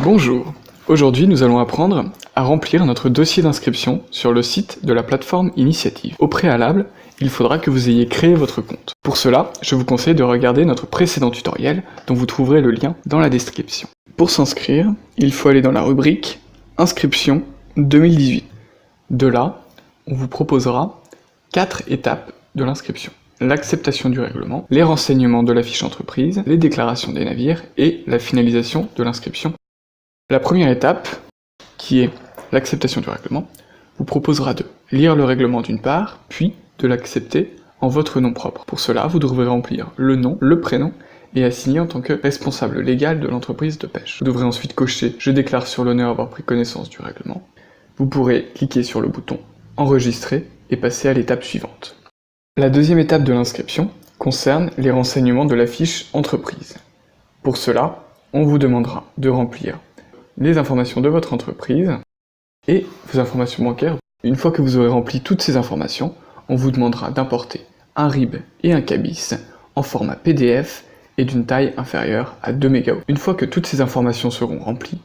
Bonjour, aujourd'hui nous allons apprendre à remplir notre dossier d'inscription sur le site de la plateforme Initiative. Au préalable, il faudra que vous ayez créé votre compte. Pour cela, je vous conseille de regarder notre précédent tutoriel dont vous trouverez le lien dans la description. Pour s'inscrire, il faut aller dans la rubrique Inscription 2018. De là, on vous proposera 4 étapes de l'inscription. L'acceptation du règlement, les renseignements de la fiche entreprise, les déclarations des navires et la finalisation de l'inscription. La première étape, qui est l'acceptation du règlement, vous proposera de lire le règlement d'une part, puis de l'accepter en votre nom propre. Pour cela, vous devrez remplir le nom, le prénom et assigner en tant que responsable légal de l'entreprise de pêche. Vous devrez ensuite cocher « Je déclare sur l'honneur avoir pris connaissance du règlement ». Vous pourrez cliquer sur le bouton « Enregistrer » et passer à l'étape suivante. La deuxième étape de l'inscription concerne les renseignements de la fiche entreprise. Pour cela, on vous demandera de remplir les informations de votre entreprise et vos informations bancaires. Une fois que vous aurez rempli toutes ces informations, on vous demandera d'importer un RIB et un CABIS en format PDF et d'une taille inférieure à 2 MB. Une fois que toutes ces informations seront remplies,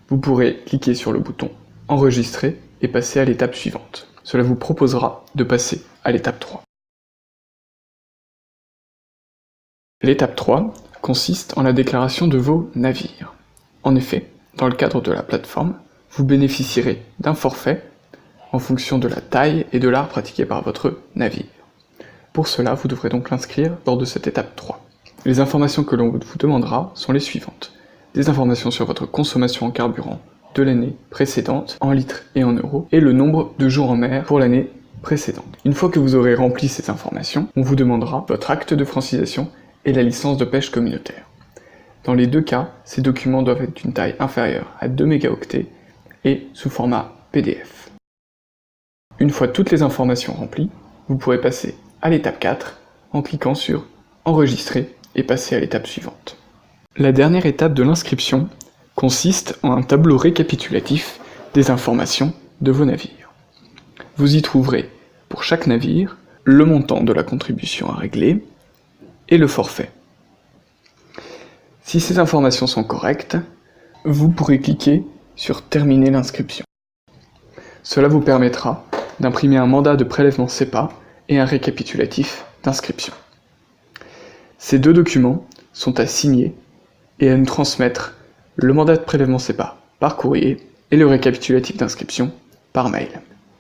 vous pourrez cliquer sur le bouton « Enregistrer » et passer à l'étape suivante. Cela vous proposera de passer à l'étape 3. L'étape 3 consiste en la déclaration de vos navires. En effet, dans le cadre de la plateforme, vous bénéficierez d'un forfait en fonction de la taille et de l'art pratiqué par votre navire. Pour cela, vous devrez donc l'inscrire lors de cette étape 3. Les informations que l'on vous demandera sont les suivantes. Des informations sur votre consommation en carburant de l'année précédente, en litres et en euros, et le nombre de jours en mer pour l'année précédente. Une fois que vous aurez rempli ces informations, on vous demandera votre acte de francisation et la licence de pêche communautaire. Dans les deux cas, ces documents doivent être d'une taille inférieure à 2 mégaoctets et sous format PDF. Une fois toutes les informations remplies, vous pourrez passer à l'étape 4 en cliquant sur « Enregistrer » et passer à l'étape suivante. La dernière étape de l'inscription consiste en un tableau récapitulatif des informations de vos navires. Vous y trouverez, pour chaque navire, le montant de la contribution à régler et le forfait. Si ces informations sont correctes, vous pourrez cliquer sur « Terminer l'inscription ». Cela vous permettra d'imprimer un mandat de prélèvement SEPA et un récapitulatif d'inscription. Ces deux documents sont à signer et à nous transmettre le mandat de prélèvement SEPA par courrier et le récapitulatif d'inscription par mail.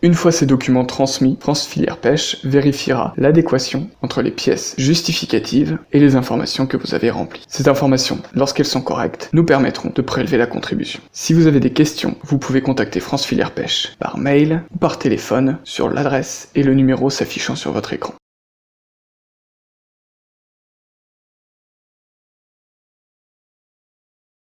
Une fois ces documents transmis, France Filière Pêche vérifiera l'adéquation entre les pièces justificatives et les informations que vous avez remplies. Ces informations, lorsqu'elles sont correctes, nous permettront de prélever la contribution. Si vous avez des questions, vous pouvez contacter France Filière Pêche par mail ou par téléphone sur l'adresse et le numéro s'affichant sur votre écran.